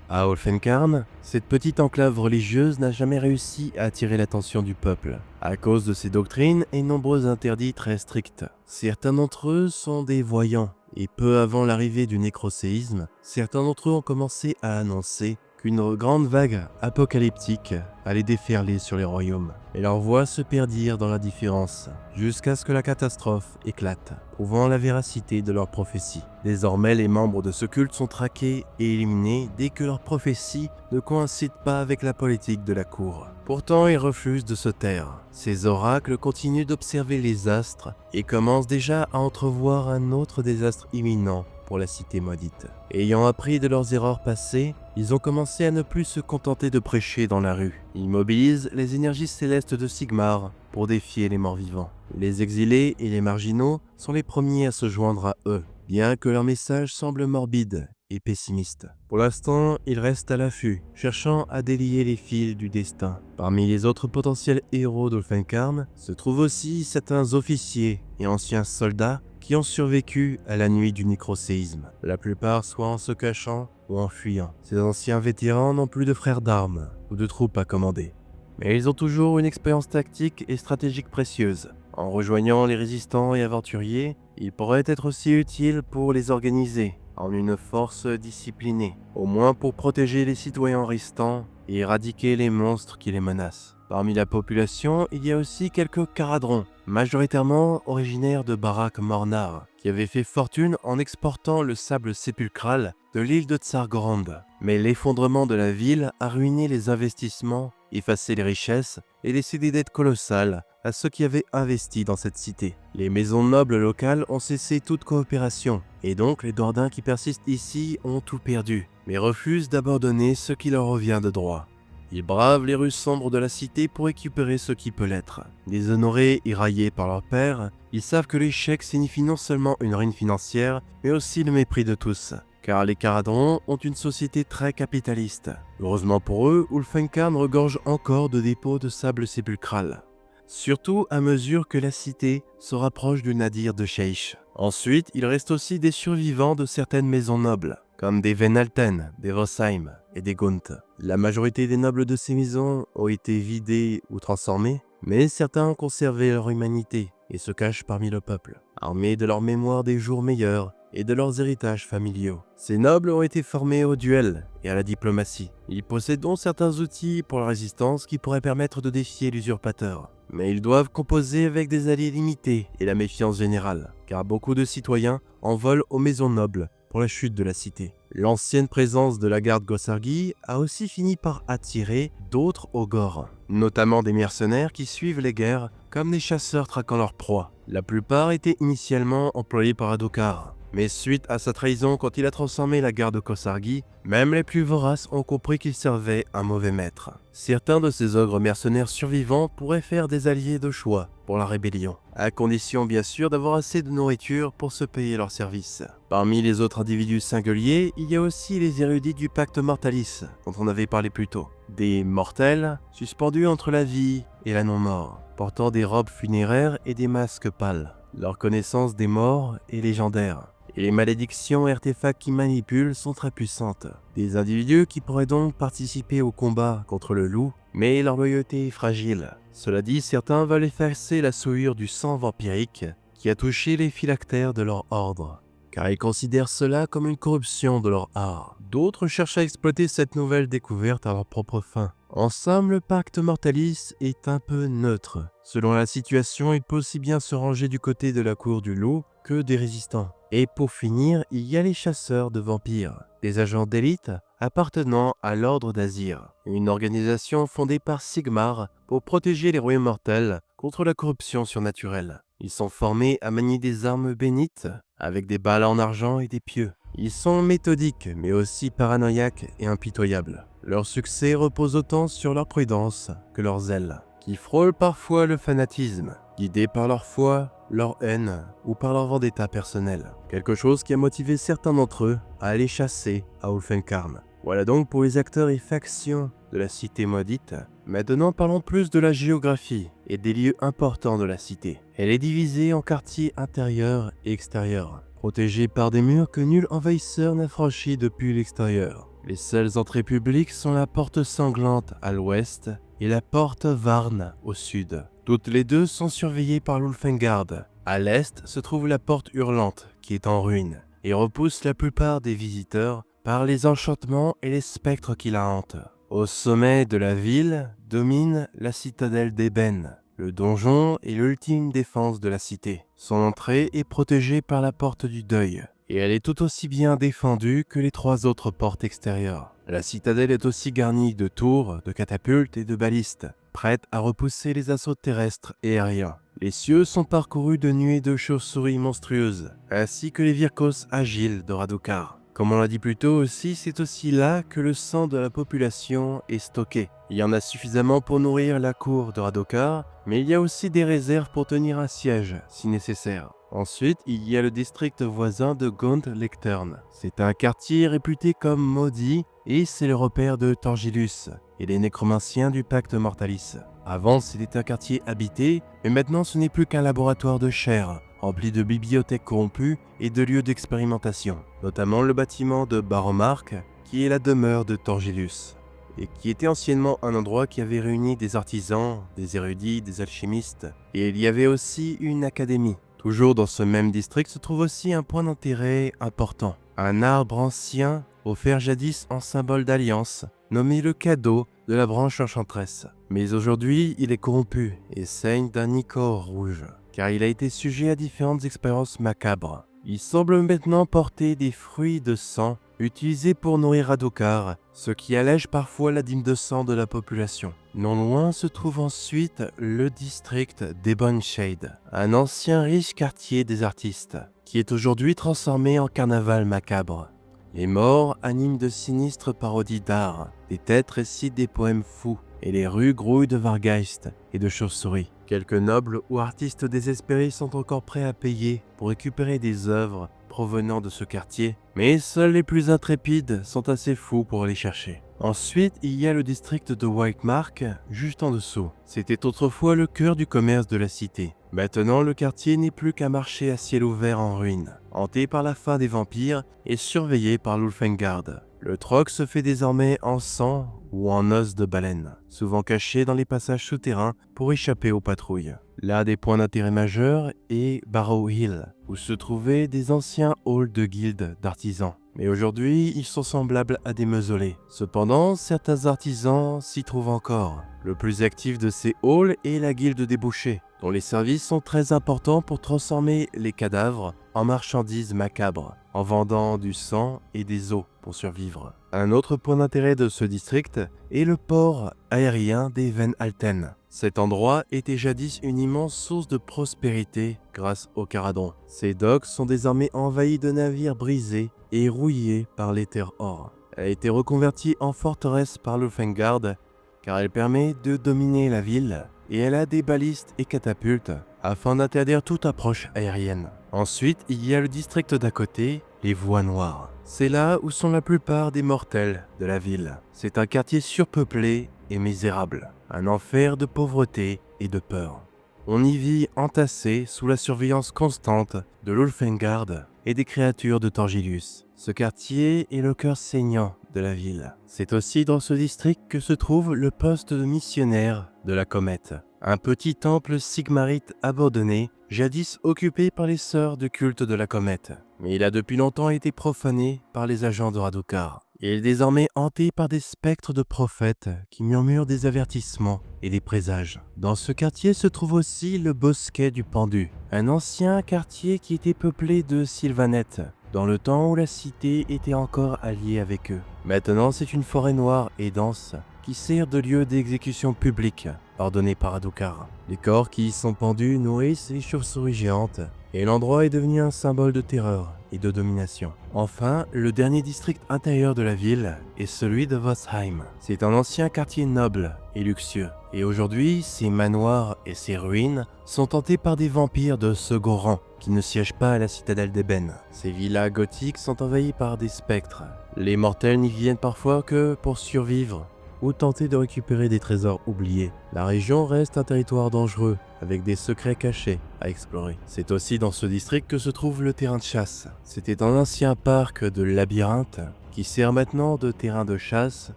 À Ulfenkarn, cette petite enclave religieuse n'a jamais réussi à attirer l'attention du peuple, à cause de ses doctrines et nombreux interdits très stricts. Certains d'entre eux sont des voyants, et peu avant l'arrivée du nécroséisme, certains d'entre eux ont commencé à annoncer qu'une grande vague apocalyptique allait déferler sur les royaumes, et leurs voix se perdirent dans l'indifférence, jusqu'à ce que la catastrophe éclate, prouvant la véracité de leurs prophéties. Désormais, les membres de ce culte sont traqués et éliminés dès que leurs prophéties ne coïncident pas avec la politique de la cour. Pourtant, ils refusent de se taire. Ces oracles continuent d'observer les astres et commencent déjà à entrevoir un autre désastre imminent pour la cité maudite. Ayant appris de leurs erreurs passées, ils ont commencé à ne plus se contenter de prêcher dans la rue. Ils mobilisent les énergies célestes de Sigmar pour défier les morts-vivants. Les exilés et les marginaux sont les premiers à se joindre à eux, bien que leur message semble morbide et pessimiste. Pour l'instant, ils restent à l'affût, cherchant à délier les fils du destin. Parmi les autres potentiels héros d'Ulfenkarn se trouvent aussi certains officiers et anciens soldats qui ont survécu à la nuit du nécroséisme, la plupart soit en se cachant ou en fuyant. Ces anciens vétérans n'ont plus de frères d'armes ou de troupes à commander. Mais ils ont toujours une expérience tactique et stratégique précieuse. En rejoignant les résistants et aventuriers, ils pourraient être aussi utiles pour les organiser en une force disciplinée, au moins pour protéger les citoyens restants et éradiquer les monstres qui les menacent. Parmi la population, il y a aussi quelques caradrons, majoritairement originaires de Barak Mornar, qui avaient fait fortune en exportant le sable sépulcral de l'île de Tsargrand. Mais l'effondrement de la ville a ruiné les investissements, effacé les richesses et laissé des dettes colossales à ceux qui avaient investi dans cette cité. Les maisons nobles locales ont cessé toute coopération, et donc les Dordains qui persistent ici ont tout perdu, mais refusent d'abandonner ce qui leur revient de droit. Ils bravent les rues sombres de la cité pour récupérer ce qui peut l'être. Déshonorés et raillés par leur père, ils savent que l'échec signifie non seulement une ruine financière, mais aussi le mépris de tous. Car les Caradrons ont une société très capitaliste. Heureusement pour eux, Ulfenkarn regorge encore de dépôts de sable sépulcral. Surtout à mesure que la cité se rapproche du Nadir de Sheish. Ensuite, il reste aussi des survivants de certaines maisons nobles, comme des Venalten, des Vosheim et des Gunt. La majorité des nobles de ces maisons ont été vidés ou transformés, mais certains ont conservé leur humanité et se cachent parmi le peuple, armés de leur mémoire des jours meilleurs et de leurs héritages familiaux. Ces nobles ont été formés au duel et à la diplomatie. Ils possèdent donc certains outils pour la résistance qui pourraient permettre de défier l'usurpateur. Mais ils doivent composer avec des alliés limités et la méfiance générale, car beaucoup de citoyens en veulent aux maisons nobles pour la chute de la cité. L'ancienne présence de la garde Gosargi a aussi fini par attirer d'autres Ogors, notamment des mercenaires qui suivent les guerres comme des chasseurs traquant leurs proies. La plupart étaient initialement employés par Adokar, mais suite à sa trahison quand il a transformé la garde Gosargi, même les plus voraces ont compris qu'il servait un mauvais maître. Certains de ces ogres mercenaires survivants pourraient faire des alliés de choix pour la rébellion, à condition bien sûr d'avoir assez de nourriture pour se payer leurs services. Parmi les autres individus singuliers, il y a aussi les érudits du pacte Mortalis, dont on avait parlé plus tôt. Des mortels suspendus entre la vie et la non-mort, portant des robes funéraires et des masques pâles. Leur connaissance des morts est légendaire, et les malédictions et artefacts qui manipulent sont très puissantes. Des individus qui pourraient donc participer au combat contre le loup, mais leur loyauté est fragile. Cela dit, certains veulent effacer la souillure du sang vampirique qui a touché les phylactères de leur ordre, car ils considèrent cela comme une corruption de leur art. D'autres cherchent à exploiter cette nouvelle découverte à leur propre fin. En somme, le pacte Mortalis est un peu neutre. Selon la situation, il peut aussi bien se ranger du côté de la cour du loup que des résistants. Et pour finir, il y a les chasseurs de vampires, des agents d'élite appartenant à l'ordre d'Azir, une organisation fondée par Sigmar pour protéger les royaumes mortels contre la corruption surnaturelle. Ils sont formés à manier des armes bénites avec des balles en argent et des pieux. Ils sont méthodiques mais aussi paranoïaques et impitoyables. Leur succès repose autant sur leur prudence que leur zèle, qui frôlent parfois le fanatisme, guidés par leur foi, leur haine ou par leur vendetta personnelle. Quelque chose qui a motivé certains d'entre eux à aller chasser à Ulfenkarn. Voilà donc pour les acteurs et factions de la cité maudite. Maintenant parlons plus de la géographie et des lieux importants de la cité. Elle est divisée en quartiers intérieurs et extérieurs, protégée par des murs que nul envahisseur n'a franchis depuis l'extérieur. Les seules entrées publiques sont la porte sanglante à l'ouest et la porte Varn au sud. Toutes les deux sont surveillées par l'Ulfengard. À l'est se trouve la porte hurlante qui est en ruine et repousse la plupart des visiteurs par les enchantements et les spectres qui la hantent. Au sommet de la ville domine la citadelle d'Ébène. Le donjon est l'ultime défense de la cité. Son entrée est protégée par la porte du deuil, et elle est tout aussi bien défendue que les 3 autres portes extérieures. La citadelle est aussi garnie de tours, de catapultes et de balistes, prêtes à repousser les assauts terrestres et aériens. Les cieux sont parcourus de nuées de chauves-souris monstrueuses, ainsi que les virkos agiles de Radukar. Comme on l'a dit plus tôt aussi, c'est aussi là que le sang de la population est stocké. Il y en a suffisamment pour nourrir la cour de Radukar, mais il y a aussi des réserves pour tenir un siège, si nécessaire. Ensuite, il y a le district voisin de Gaunt-Lectern. C'est un quartier réputé comme maudit, et c'est le repère de Torgilus et des nécromanciens du pacte Mortalis. Avant, c'était un quartier habité, mais maintenant ce n'est plus qu'un laboratoire de chair, rempli de bibliothèques corrompues et de lieux d'expérimentation, notamment le bâtiment de Baromark, qui est la demeure de Torgilus, et qui était anciennement un endroit qui avait réuni des artisans, des érudits, des alchimistes, et il y avait aussi une académie. Toujours dans ce même district se trouve aussi un point d'intérêt important, un arbre ancien offert jadis en symbole d'alliance, nommé le cadeau de la branche enchanteresse. Mais aujourd'hui, il est corrompu et saigne d'un ichor rouge, car il a été sujet à différentes expériences macabres. Il semble maintenant porter des fruits de sang utilisés pour nourrir Radukar, ce qui allège parfois la dîme de sang de la population. Non loin se trouve ensuite le district d'Ebonshade, un ancien riche quartier des artistes, qui est aujourd'hui transformé en carnaval macabre. Les morts animent de sinistres parodies d'art, des têtes récitent des poèmes fous, et les rues grouillent de Vargeist et de chauves-souris. Quelques nobles ou artistes désespérés sont encore prêts à payer pour récupérer des œuvres provenant de ce quartier, mais seuls les plus intrépides sont assez fous pour les chercher. Ensuite, il y a le district de Whitemark, juste en dessous. C'était autrefois le cœur du commerce de la cité. Maintenant, le quartier n'est plus qu'un marché à ciel ouvert en ruine, hanté par la faim des vampires et surveillé par l'Ulfengard. Le troc se fait désormais en sang ou en os de baleine, souvent caché dans les passages souterrains pour échapper aux patrouilles. L'un des points d'intérêt majeurs est Barrow Hill, où se trouvaient des anciens halls de guildes d'artisans. Mais aujourd'hui, ils sont semblables à des mausolées. Cependant, certains artisans s'y trouvent encore. Le plus actif de ces halls est la guilde des bouchers, dont les services sont très importants pour transformer les cadavres en marchandises macabres, en vendant du sang et des os pour survivre. Un autre point d'intérêt de ce district est le port aérien des Venhalten. Cet endroit était jadis une immense source de prospérité grâce au Caradon. Ces docks sont désormais envahis de navires brisés et rouillés par l'éther or. Elle a été reconvertie en forteresse par l'Ulfengard car elle permet de dominer la ville et elle a des balistes et catapultes afin d'interdire toute approche aérienne. Ensuite, il y a le district d'à côté, les Voies Noires. C'est là où sont la plupart des mortels de la ville. C'est un quartier surpeuplé et misérable, un enfer de pauvreté et de peur. On y vit entassé sous la surveillance constante de l'Ulfengard et des créatures de Torgilus. Ce quartier est le cœur saignant de la ville. C'est aussi dans ce district que se trouve le poste de missionnaire de la comète, un petit temple sigmarite abandonné, jadis occupé par les sœurs de culte de la comète. Mais il a depuis longtemps été profané par les agents de Radukar. Il est désormais hanté par des spectres de prophètes qui murmurent des avertissements et des présages. Dans ce quartier se trouve aussi le bosquet du pendu, un ancien quartier qui était peuplé de sylvanettes, dans le temps où la cité était encore alliée avec eux. Maintenant, c'est une forêt noire et dense qui sert de lieu d'exécution publique, ordonné par Radukar. Les corps qui y sont pendus nourrissent les chauves-souris géantes, et l'endroit est devenu un symbole de terreur et de domination. Enfin, le dernier district intérieur de la ville est celui de Vosheim. C'est un ancien quartier noble et luxueux, et aujourd'hui, ses manoirs et ses ruines sont hantés par des vampires de second rang qui ne siègent pas à la citadelle d'Ébène. Ces villas gothiques sont envahies par des spectres. Les mortels n'y viennent parfois que pour survivre ou tenter de récupérer des trésors oubliés. La région reste un territoire dangereux, avec des secrets cachés à explorer. C'est aussi dans ce district que se trouve le terrain de chasse. C'était un ancien parc de labyrinthe qui sert maintenant de terrain de chasse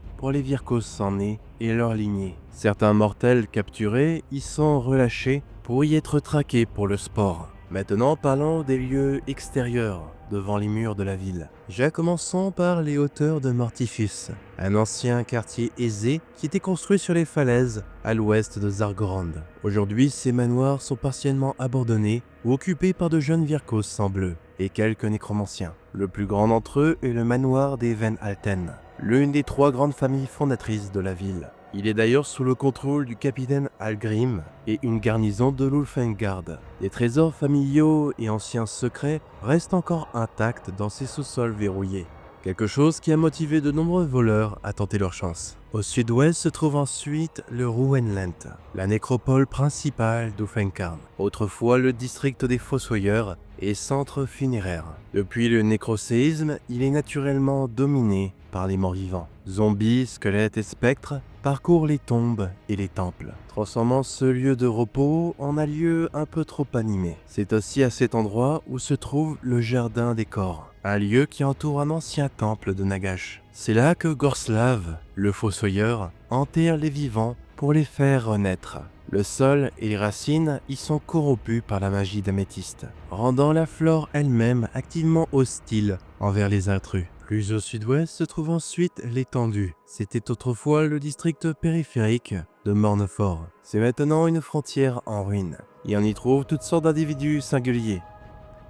pour les Virkos sans nez et leurs lignées. Certains mortels capturés y sont relâchés pour y être traqués pour le sport. Maintenant, parlons des lieux extérieurs devant les murs de la ville. Commençons par les hauteurs de Mortifus, un ancien quartier aisé qui était construit sur les falaises à l'ouest de Zargorand. Aujourd'hui, ces manoirs sont partiellement abandonnés ou occupés par de jeunes Virkos sans bleu et quelques nécromanciens. Le plus grand d'entre eux est le manoir des Van Alten, l'une des 3 grandes familles fondatrices de la ville. Il est d'ailleurs sous le contrôle du capitaine Algrim et une garnison de l'Ulfengard. Des trésors familiaux et anciens secrets restent encore intacts dans ces sous-sols verrouillés. Quelque chose qui a motivé de nombreux voleurs à tenter leur chance. Au sud-ouest se trouve ensuite le Ruenland, la nécropole principale d'Ulfenkarn, autrefois le district des Fossoyeurs et centre funéraire. Depuis le nécroséisme, il est naturellement dominé par les morts-vivants. Zombies, squelettes et spectres parcourent les tombes et les temples, transformant ce lieu de repos en un lieu un peu trop animé. C'est aussi à cet endroit où se trouve le Jardin des Corps, un lieu qui entoure un ancien temple de Nagash. C'est là que Gorslav, le fossoyeur, enterre les vivants pour les faire renaître. Le sol et les racines y sont corrompus par la magie d'améthyste, rendant la flore elle-même activement hostile envers les intrus. Plus au sud-ouest se trouve ensuite l'étendue. C'était autrefois le district périphérique de Mornefort. C'est maintenant une frontière en ruine, et on y trouve toutes sortes d'individus singuliers.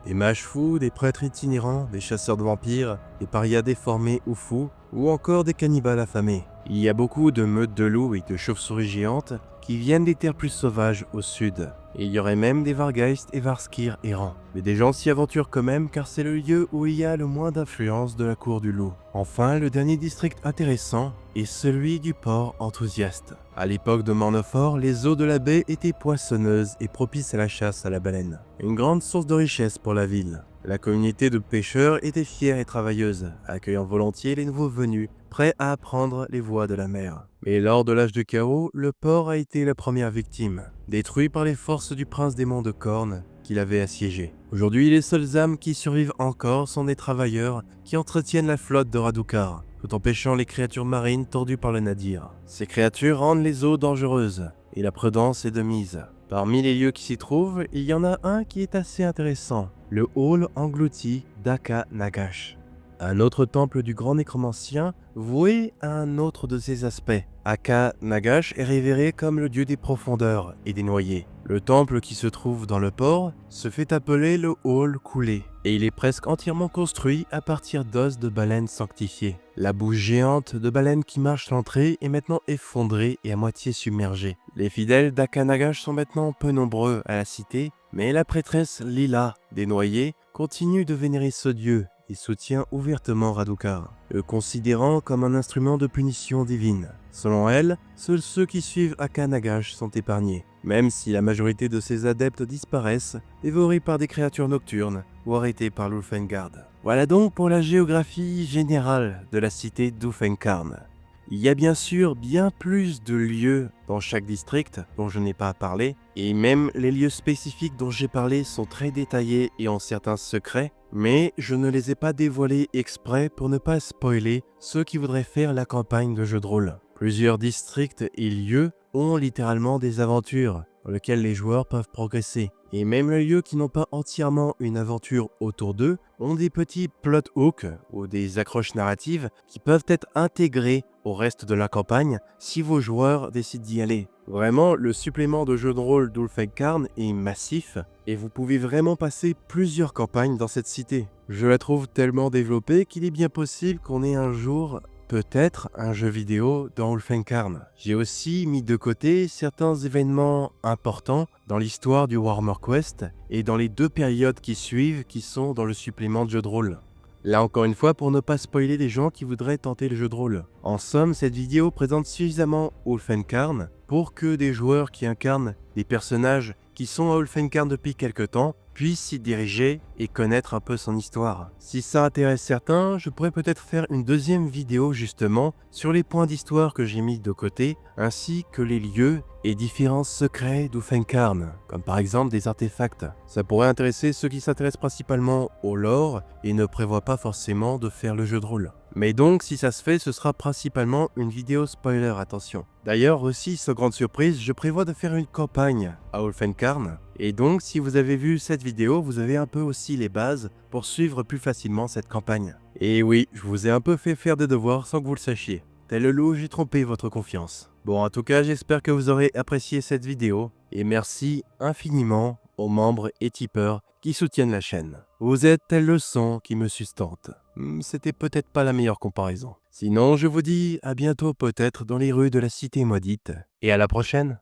Des mages fous, des prêtres itinérants, des chasseurs de vampires, des parias déformés ou fous, ou encore des cannibales affamés. Il y a beaucoup de meutes de loups et de chauves-souris géantes qui viennent des terres plus sauvages au sud. Et il y aurait même des Vargeist et Varskir errants. Mais des gens s'y aventurent quand même car c'est le lieu où il y a le moins d'influence de la cour du loup. Enfin, le dernier district intéressant est celui du port enthousiaste. À l'époque de Mornefort, les eaux de la baie étaient poissonneuses et propices à la chasse à la baleine. Une grande source de richesse pour la ville. La communauté de pêcheurs était fière et travailleuse, accueillant volontiers les nouveaux venus, prêts à apprendre les voies de la mer. Mais lors de l'âge de chaos, le port a été la première victime, détruit par les forces du prince démon de Korn qui l'avait assiégé. Aujourd'hui, les seules âmes qui survivent encore sont des travailleurs qui entretiennent la flotte de Radukar, tout en pêchant les créatures marines tordues par le Nadir. Ces créatures rendent les eaux dangereuses, et la prudence est de mise. Parmi les lieux qui s'y trouvent, il y en a un qui est assez intéressant, le hall englouti d'Aka Nagash. Un autre temple du grand nécromancien voué à un autre de ses aspects. Aka Nagash est révéré comme le dieu des profondeurs et des noyés. Le temple qui se trouve dans le port se fait appeler le hall coulé, et il est presque entièrement construit à partir d'os de baleines sanctifiés. La bouche géante de baleine qui marche l'entrée est maintenant effondrée et à moitié submergée. Les fidèles d'Aka Nagash sont maintenant peu nombreux à la cité, mais la prêtresse Lila des noyés continue de vénérer ce dieu et soutient ouvertement Radukar, le considérant comme un instrument de punition divine. Selon elle, seuls ceux qui suivent Aka Nagash sont épargnés, même si la majorité de ses adeptes disparaissent, dévorés par des créatures nocturnes ou arrêtés par l'Ulfengard. Voilà donc pour la géographie générale de la cité d'Ulfenkarn. Il y a bien sûr bien plus de lieux dans chaque district dont je n'ai pas parlé, et même les lieux spécifiques dont j'ai parlé sont très détaillés et ont certains secrets, mais je ne les ai pas dévoilés exprès pour ne pas spoiler ceux qui voudraient faire la campagne de jeu de rôle. Plusieurs districts et lieux ont littéralement des aventures dans lesquelles les joueurs peuvent progresser. Et même les lieux qui n'ont pas entièrement une aventure autour d'eux ont des petits plot hooks ou des accroches narratives qui peuvent être intégrés au reste de la campagne si vos joueurs décident d'y aller. Vraiment, le supplément de jeu de rôle d'Ulfenkarn est massif et vous pouvez vraiment passer plusieurs campagnes dans cette cité. Je la trouve tellement développée qu'il est bien possible qu'on ait un jour peut-être un jeu vidéo dans Ulfenkarn. J'ai aussi mis de côté certains événements importants dans l'histoire du Warhammer Quest et dans les 2 périodes qui suivent qui sont dans le supplément de jeu de rôle. Là encore une fois pour ne pas spoiler les gens qui voudraient tenter le jeu de rôle. En somme, cette vidéo présente suffisamment Ulfenkarn pour que des joueurs qui incarnent des personnages qui sont à Ulfenkarn depuis quelque temps puissent s'y diriger et connaître un peu son histoire. Si ça intéresse certains, je pourrais peut-être faire une deuxième vidéo justement sur les points d'histoire que j'ai mis de côté, ainsi que les lieux et différents secrets d'Ulfenkarn, comme par exemple des artefacts. Ça pourrait intéresser ceux qui s'intéressent principalement au lore et ne prévoient pas forcément de faire le jeu de rôle. Mais donc, si ça se fait, ce sera principalement une vidéo spoiler, attention. D'ailleurs aussi, sans grande surprise, je prévois de faire une campagne à Ulfenkarn. Et donc, si vous avez vu cette vidéo, vous avez un peu aussi les bases pour suivre plus facilement cette campagne. Et oui, je vous ai un peu fait faire des devoirs sans que vous le sachiez. Tel le loup, j'ai trompé votre confiance. Bon, en tout cas, j'espère que vous aurez apprécié cette vidéo. Et merci infiniment aux membres et tipeurs qui soutiennent la chaîne. Vous êtes tel le sang qui me sustente. C'était peut-être pas la meilleure comparaison. Sinon, je vous dis à bientôt peut-être dans les rues de la cité maudite. Et à la prochaine.